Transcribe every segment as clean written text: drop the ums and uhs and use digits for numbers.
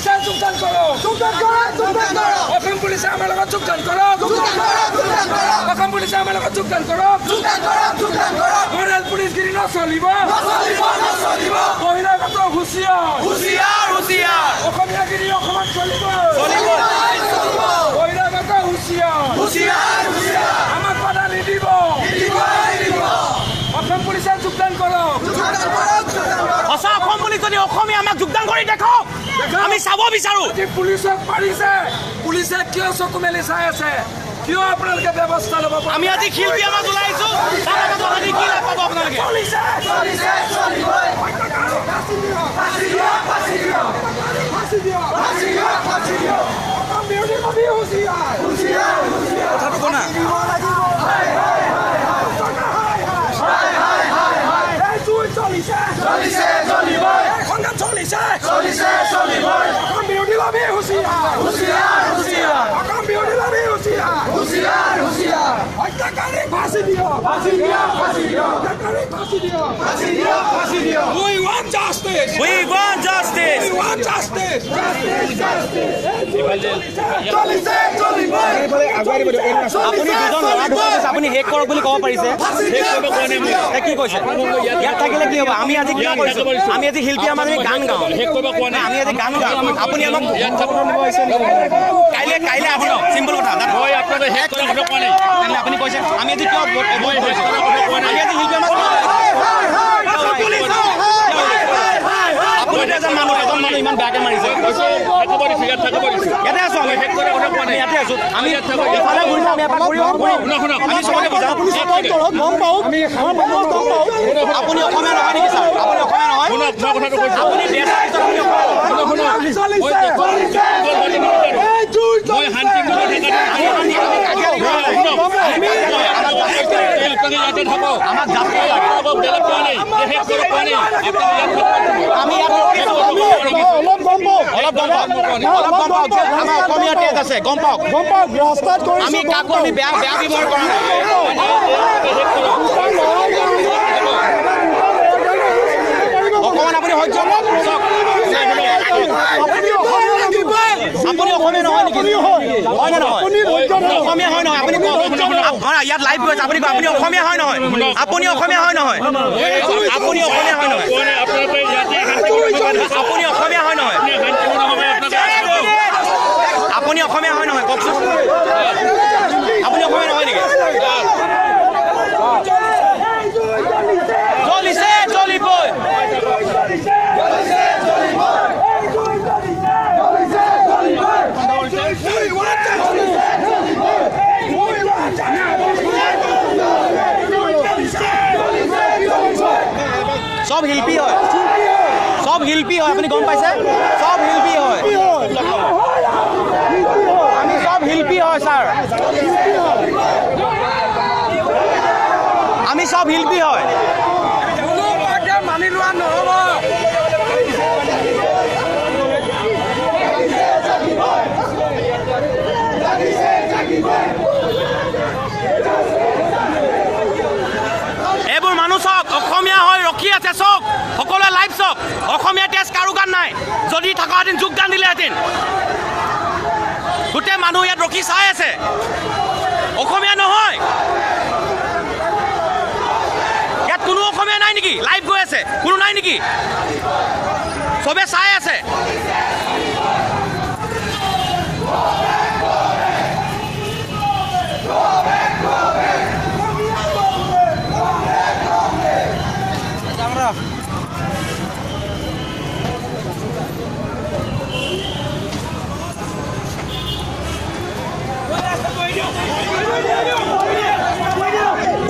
পুলিচে যোগদান কৰক অসম পুলিচে আমাৰ লগত যোগদান কৰক অসম পুলিচে আমাৰ লগত যোগদান কৰক মৰেল পুলিচগিৰি নচলিব বহিৰাগত হুঁচিয়াৰ অসমীয়াগিৰি অসমত চলিব বহিৰাগত হুঁচিয়াৰ আমাক বাধা নিদিব অসম পুলিচে যোগদান কৰক সঁচা অসম পুলিচ যদি অসমীয়া আমাক যোগদান কৰি দেখাওক আমি চাব বিচাৰো পুলিচক পাৰিছে পুলিচে কিয় চকু মেলি চাই আছে কিয় আপোনালোকে ব্যৱস্থা ল'ব আমি আজি শিল্পী আমাক ওলাইছো কি লাভ পাব আপোনালোকে We want justice. We want justice. We want justice. আপুনি দুজন ল'ৰা ঢুকাইছে আপুনি শেষ কৰক বুলি ক'ব পাৰিছে কি কৈছে ইয়াত থাকিলে কি হ'ব আমি আজি কিয় কৰিছো আমি আজি শিল্পী আমাৰ গান গাওঁ আমি আজি গান গাওঁ আপুনি আমাক কাইলৈ আপোনাক চিম্পল কথা আপুনি কৈছে আমি আজি কিয় আমি আজি শিল্পী আমাক আপুনি এজন মানুহ ইমান বেয়াকে মাৰিছে ইয়াতে আছো আমি ইয়াতে আছো আমি ইফালে ঘূৰি যাম আমি চবকে বুজাওঁ আপুনি অসমীয়া নহয় নেকি ছাৰ আপুনি অসমীয়া নহয় আপুনি অসমীয়া তেজ আছে গম পাওক আমি কাকো আমি বেয়া ব্যৱহাৰ কৰা নাই অকমান আপুনি সহ্য আপুনি অসমীয়া নহয় নেকি হয় নে নহয় অসমীয়া হয় নহয় আপুনি ইয়াত লাইভ গৈছে আপুনি আপুনি অসমীয়া হয় নহয় আপুনি অসমীয়া হয় নহয় আপুনি অসমীয়া হয় নহয় আপুনি অসমীয়া হয় নহয় আপুনি অসমীয়া হয় নহয় কওকচোন আপুনি অসমীয়া নহয় নেকি চলিছে চলিবই সব শিল্পী হয় আপুনি গম পাইছে সব শিল্পী হয় আমি সব শিল্পী হয় ছাৰ আমি সব শিল্পী হয় মানি লোৱা নহ'ব এইবোৰ মানুহ চাওক অসমীয়া হৈ ৰখি আছে চাওক সকলোৱে লাইভ চাওক অসমীয়া তেজ কাৰো গান নাই যদি থকাহেঁতেন যোগদান দিলেহেঁতেন গোটেই মানুহ ইয়াত ৰখি চাই আছে অসমীয়া নহয় ইয়াত কোনো অসমীয়া নাই নেকি লাইভ গৈ আছে কোনো নাই নেকি চবে চাই আছে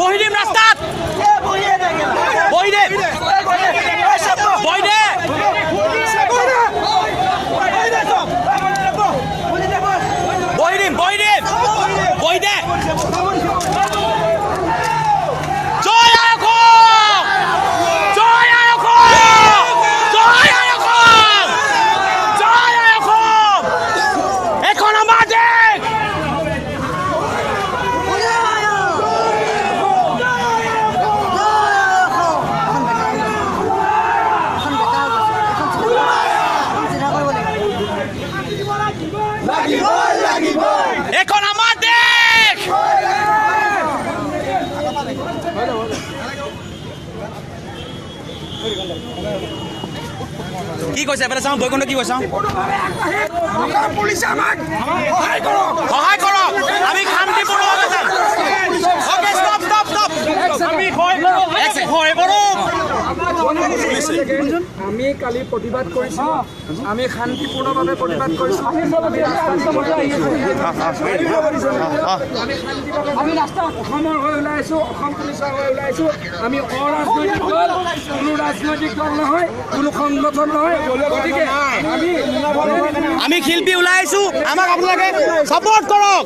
বহি দিম ৰাস্তাত বহি দে এখন আমাৰ দেশ। কি কৈছে এফালে চাওঁ বৈকুণ্ঠ কি কৈছে পুলিচে আমাক সহায় কৰক আমি শান্তিপূৰ্ণভাৱে যাম ওকে ষ্টপ ষ্টপ ষ্টপ আমি সহায় কৰক আমি কালি প্ৰতিবাদ কৰিছো আমি শান্তিপূৰ্ণভাৱে প্ৰতিবাদ কৰিছো আমি ৰাস্তা অসমৰ হৈ ওলাইছো অসম পুলিচৰ হৈ ওলাইছো আমি অৰাজনৈতিক দল কোনো ৰাজনৈতিক দল নহয় কোনো সংগঠন নহয় গতিকে আমি শিল্পী ওলাই আহিছো আমাক আপোনালোকে সাপোৰ্ট কৰক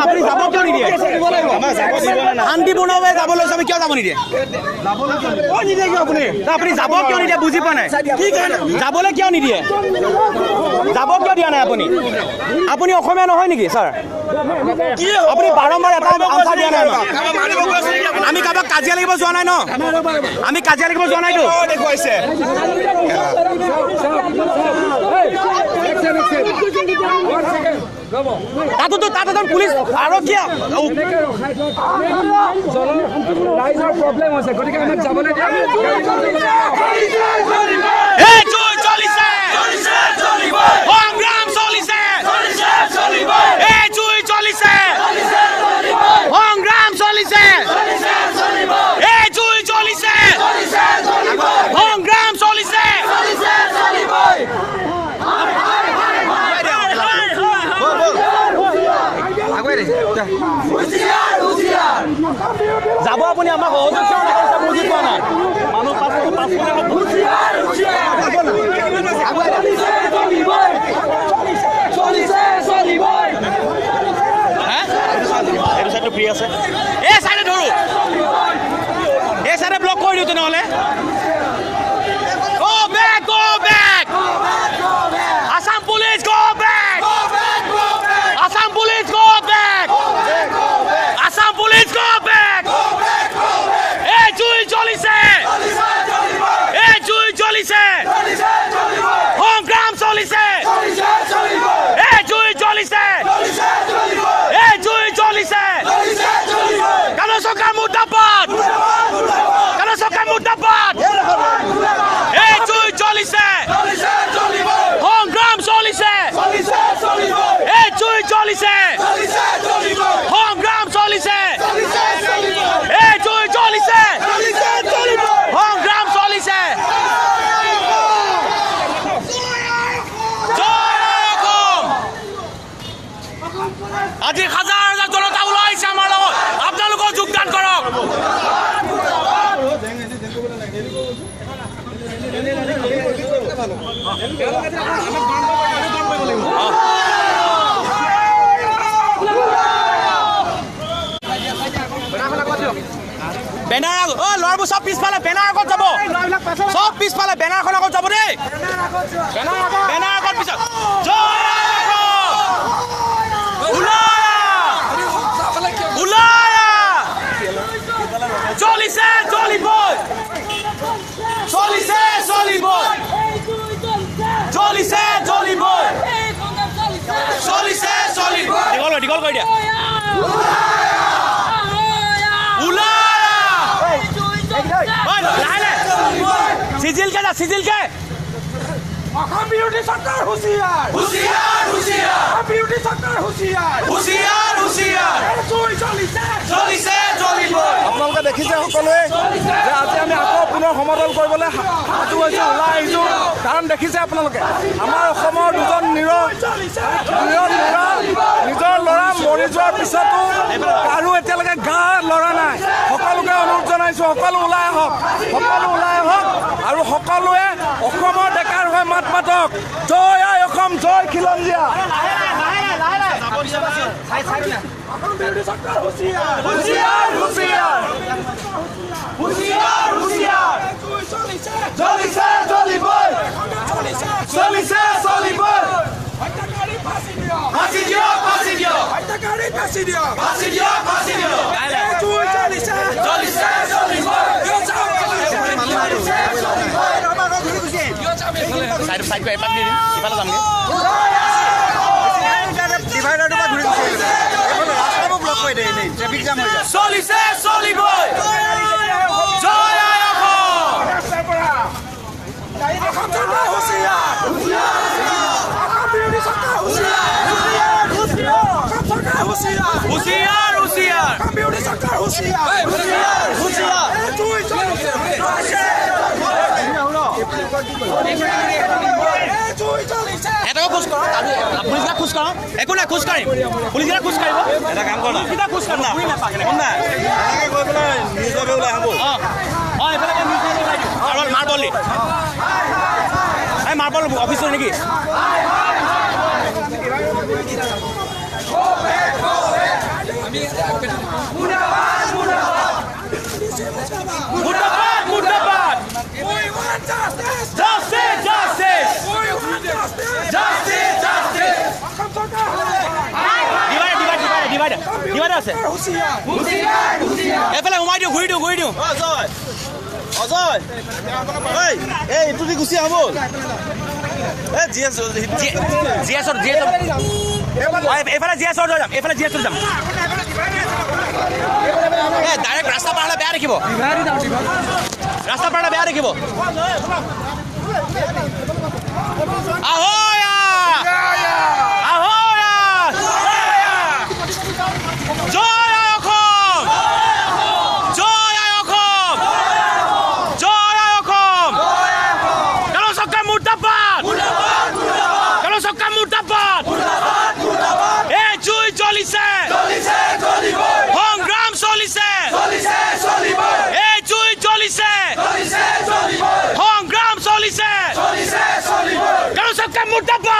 আপুনি যাব কিয় নিদিয়ে শান্তিপূৰ্ণভাৱে যাব লৈছে আমি কিয় যাব নিদিয়ে আপুনি যাব কিয় নিদিয়ে বুজি পোৱা নাই যাবলৈ কিয় নিদিয়ে যাব কিয় দিয়া নাই আপুনি আপুনি অসমীয়া নহয় নেকি ছাৰ আপুনি বাৰম্বাৰ এটা আনচাৰ দিয়া নাই আমি কাৰোবাক কাজিয়া লাগিব যোৱা নাই ন আমি কাজিয়া লাগিব যোৱা নাইতো দেখুৱাইছে তাত এজন পুলিচ আৰক্ষী ৰাইজৰ প্ৰব্লেম হৈছে গতিকে আমাক যাবলৈ সংগ্ৰাম চলিছে সংগ্ৰাম চলিছে জুই চলিছে সংগ্ৰাম চলিছে যাব আপুনি আমাক বুজি পোৱা নাই ফ্ৰী আছে এই চাইডে ধৰো এই চাইডে ব্লক কৰি দিওঁ তেনেহ'লে Go back! Assam police, go back! Assam police, go back! Assam police, go back! Hey, Jui Jolise! Hey, Jui Jolise! Hongram Solise! Hey, Jui Jolise! Hey, Jui Jolise! Kanosoka Mudabad! Kanosoka Mudabad! Hey, Jui Jolise! Hongram Solise! Hey, Jui Jolise! Hongram Solise! Hey, Jui Jolise! Hongram Solise! আজি হাজাৰ হাজাৰ জনতা ওলাইছে আমাৰ লগত আপোনালোকৰ যোগদান কৰক banner অ ল'ৰাবোৰ চব পিছফালে বেনাৰ আগত যাব চব পিছফালে বেনাৰখন আগত যাব দেই বেনাৰ আগত পিছত চলিছে চলিবই চলিছে চলিবই চলিছে চলিবই চলিছে চলিবই দীঘল কৰি দিয়া সিজিলকে যা সিজিলকে অসম বিৰোধী চৰকাৰ হুঁচিয়াৰ হুঁচিয়াৰ হুঁচিয়াৰ অসম বিৰোধী চৰকাৰ হুঁচিয়াৰ হুঁচিয়াৰ হুঁচিয়াৰ জুই চলিছে চলিছে আপোনালোকে দেখিছে সকলোৱে যে আজি আমি আকৌ পুনৰ সমদল কৰিবলৈ সাজু হৈছোঁ, ওলাই আহিছোঁ। কাৰণ দেখিছে আপোনালোকে আমাৰ অসমৰ দুজন নিজৰ ল'ৰা মৰি যোৱাৰ পিছতো কাৰো এতিয়ালৈকে গা লৰা নাই। সকলোকে অনুৰোধ জনাইছোঁ, সকলো ওলাই আহক আৰু সকলোৱে অসমৰ ডেকাৰ হৈ মাত মাতক। জয় আই অসম, জয় খিলঞ্জীয়া। চলিছে চলিবই, জয় আই এটাকে খোজ কৰক, পুলিচকেইটা খোজ কৰক, একো নাই খোজ কাঢ়িম, পুলিচকেইটা খোজ কাঢ়িব। এটা কাম কৰ না, খোজ কাঢ় না, গৈ পেলাই নিউজৰ ওলাই হ'ব। এইফালে মাৰ্বল এই মাৰ্বল অফিচৰ নেকি? এফালে সোমাই দিওঁ, ঘূৰি দিওঁ। অজয় এইটো দি গুচি আহ বল। এইফালে জিএছৰ যাম, ডাইৰেক্ট ৰাস্তা পাৰ বেয়া দেখিব, সংগ্ৰাম চলিছে, সংগ্ৰাম চলিছে, মুৰ্দাবাদ,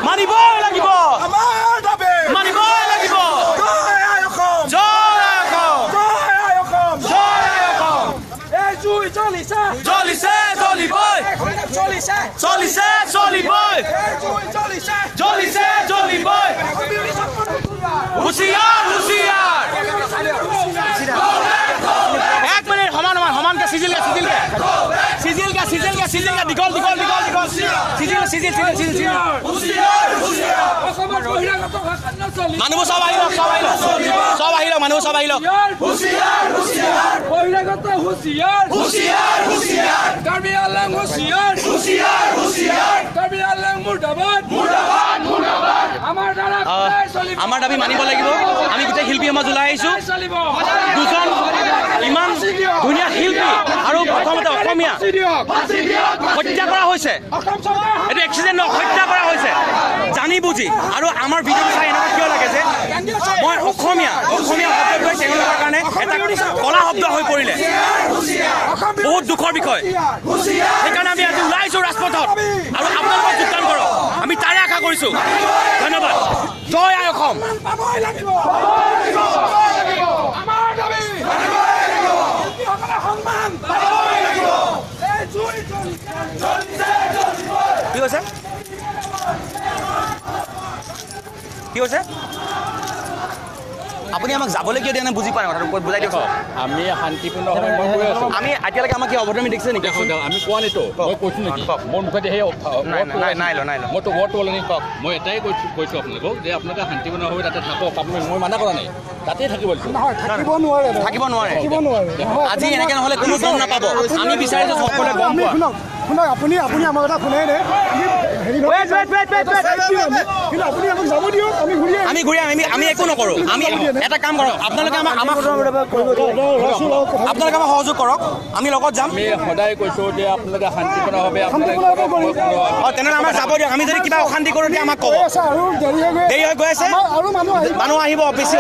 মানিবই লাগিব, এক মিনিট সমানকে সিজিলকে দীঘল বহিৰাগত ভাষা নচলিব মানুহবোৰ চব আহি লওক মানুহবোৰ চব আহি লওক বহিৰাগত হুঁচিয়াৰ কাৰ্বি আংলং হুঁচিয়াৰ কাৰ্বি আংলং মুৰ্দাবাদ আমাৰ দ্বাৰা সদায় চলিব আমাৰ দাবী মানিব লাগিব আমি গোটেই শিল্পী সমাজ ওলাই আহিছোঁ চলিব দুজন ইমান ধুনীয়া শিল্পী আৰু প্ৰথমতে অসমীয়া হত্যা কৰা হৈছে অসম চৰকাৰ এইটো এক্সিডেণ্ট হত্যা কৰা হৈছে জানি বুজি আৰু আমাৰ ভিডিঅ' চাই এনেকুৱা কিয় লাগে যে মই অসমীয়া শব্দটোৱে তেওঁলোকৰ কাৰণে এটা কলা শব্দ হৈ পৰিলে বহুত দুখৰ বিষয় সেইকাৰণে আমি আজি ওলাইছোঁ ৰাজপথত আৰু আপোনালোকক যোগদান কৰক আমি তাৰে আশা কৰিছোঁ ধন্যবাদ জয় আই অসম পাবই লাগিব আমাৰ দাবী শিল্পীসকলৰ সন্মান পাবই লাগিব এই জুই কি কৈছে কি কৈছে আপুনি আমাক যাবলৈ কিয় দিয়া নাই বুজি পায় কথাটো বুজাই দিয়ক আমি শান্তিপূৰ্ণভাৱে মই কৈ আছোঁ আমি এতিয়ালৈকে আমাক কি অভদ্ৰামি দেখিছে নেকি আমি কোৱা নাইতো মই কৈছোঁ নেকি মোৰ মুখতে সেই নাই ল মইতো ৱৰ্ডটো ওলোৱা নাই মই এটাই কৈছোঁ আপোনালোকক যে আপোনালোকে শান্তিপূৰ্ণভাৱে তাতে থাকক আপোনালোক মই মানা কৰা নাই তাতেই থাকিব দিছোঁ থাকিব নোৱাৰে আজি এনেকৈ নহ'লে কোনো গম নাপাব আমি বিচাৰিছোঁ সকলোৱে গম পোৱা শুনক আপুনি আমাৰ কথা শুনাই নাই কিন্তু আপুনি আমাক যাব দিয়ক আমি ঘূৰি আমি আমি একো নকৰোঁ আমি এটা কাম কৰক আপোনালোকে আপোনালোকে আমাক সহযোগ কৰক আমি লগত যাম আমি সদায় কৈছোঁ যে আপোনালোকে শান্তিপূৰ্ণভাৱে তেনেহ'লে আমাক যাব দিয়ক আমি যদি কিবা অশান্তি কৰোঁ তেতিয়া আমাক ক'ব আৰু দেৰি হৈ গৈ আছে আৰু মানুহ আহিব বেছি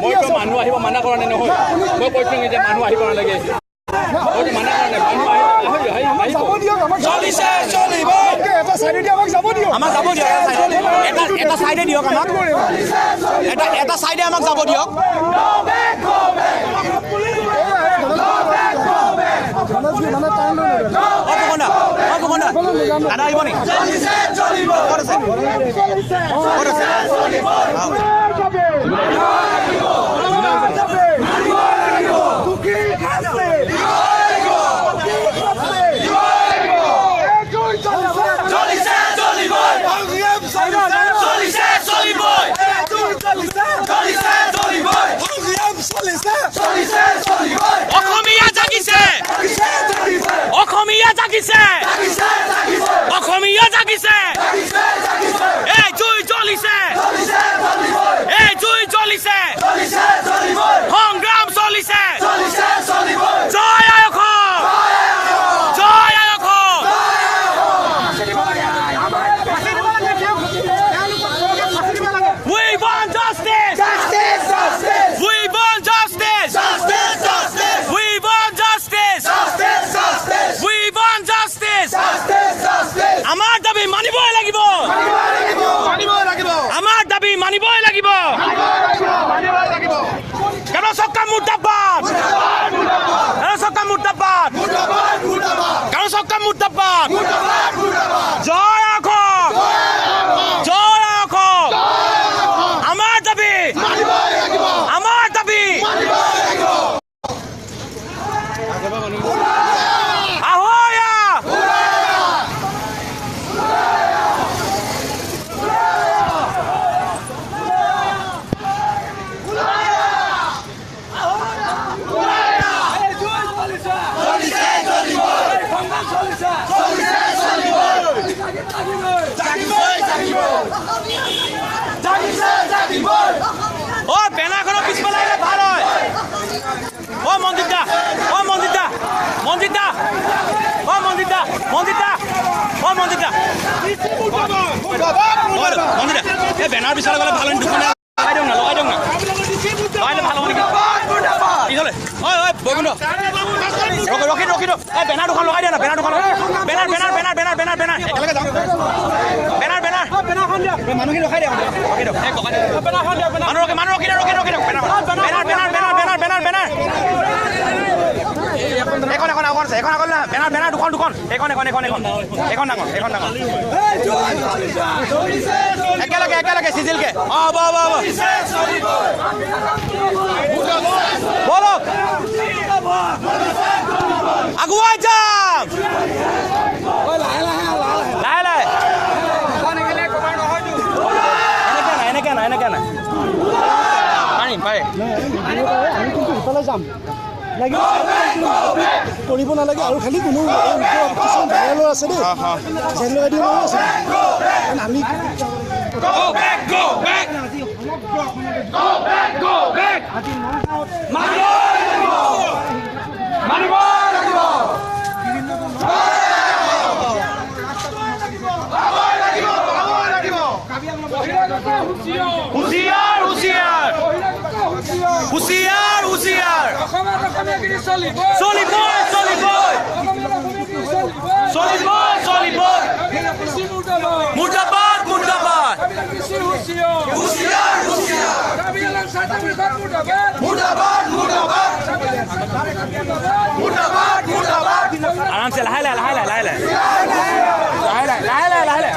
মইতো মানুহ আহিব মানা কৰা নাই নহয় মই কৈছোঁ যে মানুহ আহিব নালাগে মইতো মানা কৰা নাই মানুহ আহিব চলিছে চলিব এটা চাইডেদি আমাক যাব দিয়ক আমাক যাব দিয়ক এটা চাইডে দিয়ক আমাক এটা চাইডে আমাক যাব দিয়ক দাদা আহিব নেকি ক'ত আছে অসমীয়া জাগিছে অসমীয়া জাগিছে অসমীয়া জাগিছে এই জুই জ্বলিছে এই জুই জ্বলিছে সংগ্ৰাম চলিছে জয় আই অসম জয় আই Assam We want justice! We want justice! We want justice! We want justice! আমাৰ দাবী মানিবই লাগিব আমাৰ দাবী মানিবই লাগিব গণচক্কা মুৰ্দাবাদ গণচক্কা মুৰ্দাবাদ গণচক্কা মুৰ্দাবাদ জয় অসম জয় অসম আমাৰ দাবী আমাৰ দাবী আহোয়া ও বেনাৰখনৰ পিছফালে আহিলে ভাল হয় ও মন্দিৰ দা ও মন্দিৰ দা মন্দিৰ দা ও মন্দিৰ দা মন্দিৰ দা ও মন্দিৰ দা মন্দিৰ দা এই বেনাৰ পিছফালে গ'লে ভাল দুখন লগাই দিয়ক না লগাই ভাল হ'ব নেকি পিছলে ঐ বৈকুণ্ঠ ৰখি দিয়ক এই বেনাৰ দুখন লগাই দিয়া না বেনাৰ দুখন বেনাৰ একেলগে যাওঁ বেনাৰ মানুহখিনি ৰখাই দিয়ক মানুহ ৰখি দিয়ক বেনাৰ দুখন এখন ডাঙৰ একেলগে চিজিলকে বলক আগুৱাই যাম লাহে কাম লাগিব কৰিব নালাগে আৰু খালি কোনো কিছুমান ভাইৰেলৰ আছে দেই জেনেৰেল আইডি আছে আমি হুঁচিয়াৰ হুঁচিয়াৰ হুঁচিয়াৰ হুঁচিয়াৰ অসমত অসমীয়াগিৰি চলিব চলিবই চলিবই চলিবই চলিবই মুৰ্দাবাদ মুৰ্দাবাদ আৰামছে লাহে লাহে লাহে লাহে লাহে লাহে লাহে লাহে লাহে লাহে